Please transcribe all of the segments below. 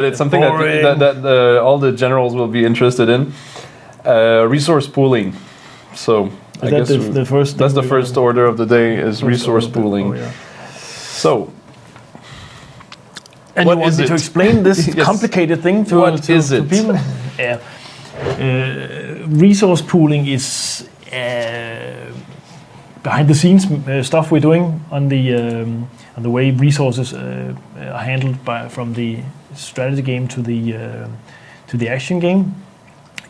It's something that all the generals will be interested in. Resource pooling. So I guess that's the first order of the day is resource pooling. So. And what you want me to explain this complicated thing to people? Yeah. Resource pooling is behind the scenes stuff we're doing on the way resources are handled from the strategy game to the action game.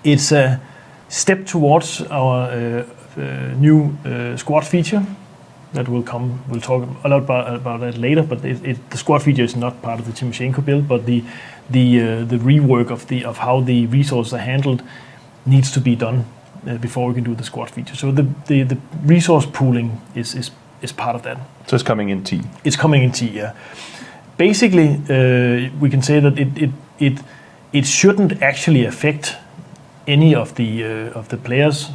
It's a step towards our new squad feature that will come. We'll talk a lot about that later. But the squad feature is not part of the Timoshenko build, but the rework of how the resources are handled needs to be done before we can do the squad feature. So the resource pooling is part of that. So it's coming in T. It's coming in T. Yeah. Basically, we can say that it shouldn't actually affect any of the players.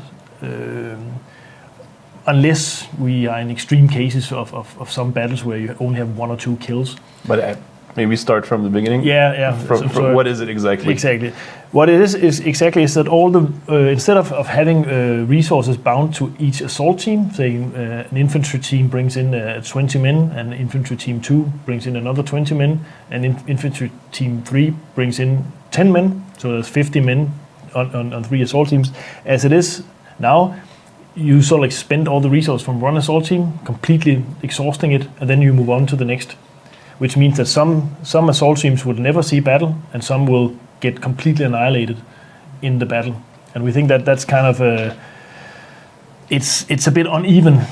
Unless we are in extreme cases of some battles where you only have 1 or 2 kills. But maybe start from the beginning? Yeah. From what is it exactly? Exactly. What it is exactly is that all the instead of having resources bound to each assault team, say an infantry team brings in 20 men, and infantry team 2 brings in another 20 men, and infantry team 3 brings in 10 men, so there's 50 men on 3 assault teams. As it is now, you sort of like spend all the resources from one assault team, completely exhausting it, and then you move on to the next. Which means that some assault teams will never see battle, and some will get completely annihilated in the battle. And we think that that's kind of it's a bit uneven.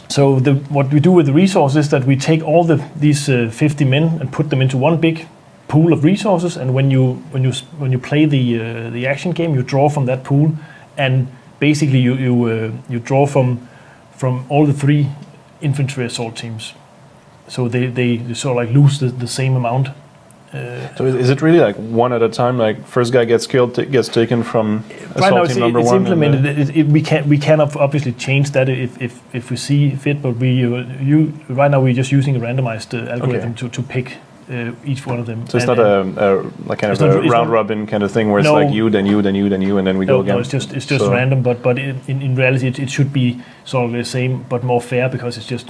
So what we do with the resources is that we take all these 50 men and put them into one big pool of resources. And when you play the action game, you draw from that pool, and basically you draw from all the 3 infantry assault teams. So they sort of like lose the same amount. So is it really like one at a time? Like first guy gets killed, gets taken from assault team number 1? It's implemented. We can obviously change that if we see fit. But right now we're just using a randomized algorithm to pick each one of them. So it's not a kind of a round robin kind of thing where it's like you, then you, then you, then you, and then we go again. No, it's just random. But in reality, it should be sort of the same but more fair, because it's just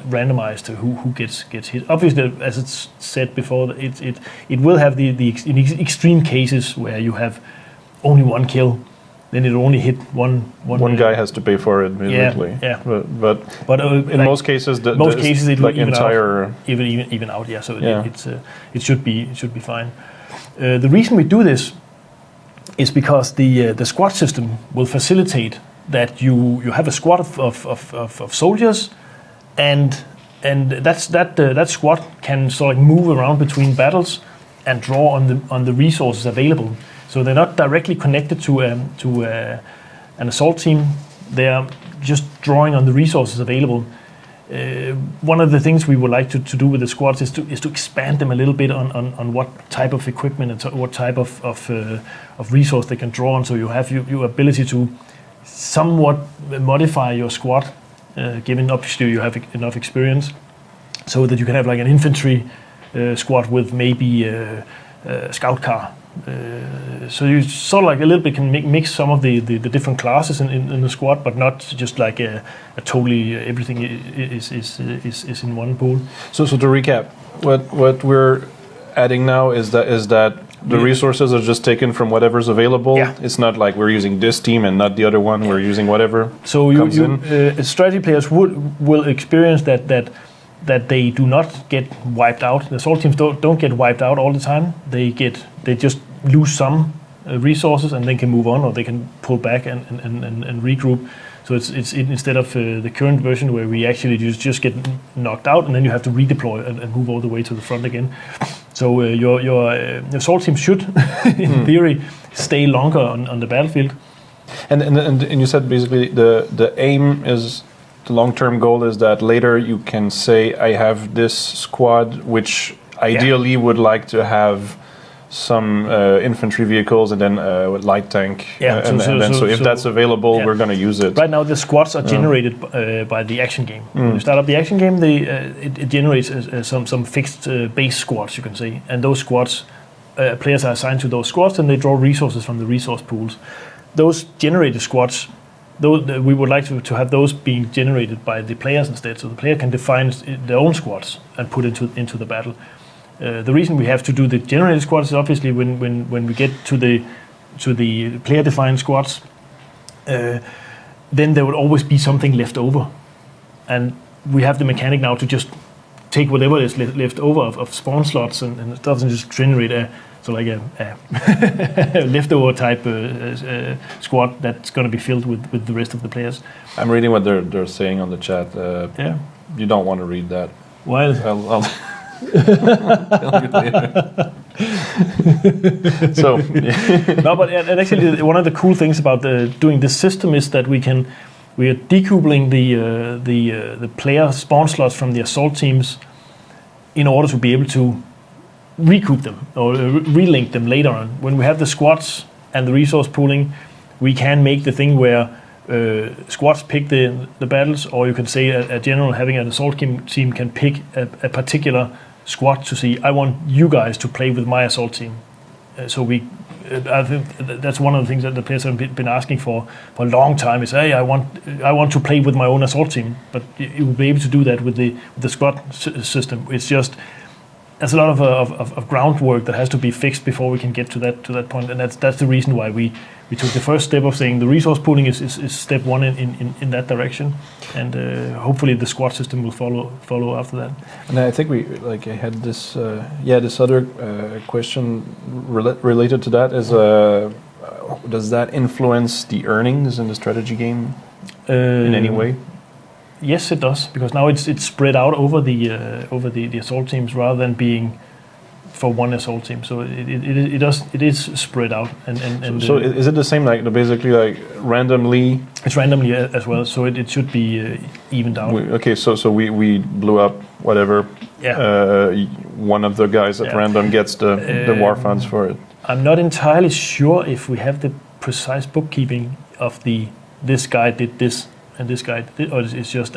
randomized to who gets hit. Obviously, as it's said before, it will have in extreme cases where you have only 1 kill, then it only hit one guy has to pay for it immediately. Yeah. But in most cases, it will even out. Yeah. So it should be fine. The reason we do this is because the squad system will facilitate that you have a squad of soldiers. And that squad can sort of move around between battles and draw on the resources available. So they're not directly connected to an assault team. They are just drawing on the resources available. One of the things we would like to do with the squads is to expand them a little bit on what type of equipment and what type of resource they can draw on. So you have your ability to somewhat modify your squad. Given obviously you have enough experience, so that you can have like an infantry squad with maybe a scout car. So you sort of like a little bit can mix some of the different classes in the squad, but not just like a totally everything is in one pool. So to recap, what we're adding now is that the resources are just taken from whatever's available. Yeah. It's not like we're using this team and not the other one. We're using whatever. So strategy players will experience that they do not get wiped out. The assault teams don't get wiped out all the time. They just lose some resources and then can move on, or they can pull back and regroup. So it's instead of the current version where we actually just get knocked out and then you have to redeploy and move all the way to the front again. So your assault team should, in theory, stay longer on the battlefield. And you said basically the aim is, the long-term goal is that later you can say, I have this squad which ideally would like to have some infantry vehicles, and then light tank. So if that's available, we're going to use it. Right now, the squads are generated by the action game. When you start up the action game, it generates some fixed base squads, you can say, and those squads, players are assigned to those squads, and they draw resources from the resource pools. Those generated squads, we would like to have those being generated by the players instead, so the player can define their own squads and put into the battle. The reason we have to do the generated squads is obviously when we get to the player-defined squads, then there will always be something left over, and we have the mechanic now to just take whatever is left over of spawn slots and it doesn't just generate a leftover type squad that's going to be filled with the rest of the players. I'm reading what they're saying on the chat. You don't want to read that. Why? I'll tell you later. So, no, but actually, one of the cool things about doing this system is that we are decoupling the player spawn slots from the assault teams in order to be able to recoup them or relink them later on. When we have the squads and the resource pooling, we can make the thing where squads pick the battles, or you can say a general having an assault team can pick a particular squad to see, I want you guys to play with my assault team. I think that's one of the things that the players have been asking for a long time is, hey, I want to play with my own assault team, but you will be able to do that with the squad system. It's just there's a lot of groundwork that has to be fixed before we can get to that point, and that's the reason why we took the first step of saying the resource pooling is step one in that direction, and hopefully the squad system will follow after that. And I think I had this this other question related to that is does that influence the earnings in the strategy game in any way? Yes, it does, because now it's spread out over the assault teams rather than being for one assault team. So it is spread out. And so is it the same, like basically like randomly? It's randomly as well, so it should be evened out. So we blew up whatever. Yeah. One of the guys at random gets the war funds for it. I'm not entirely sure if we have the precise bookkeeping of this guy did this and this guy did, or it's just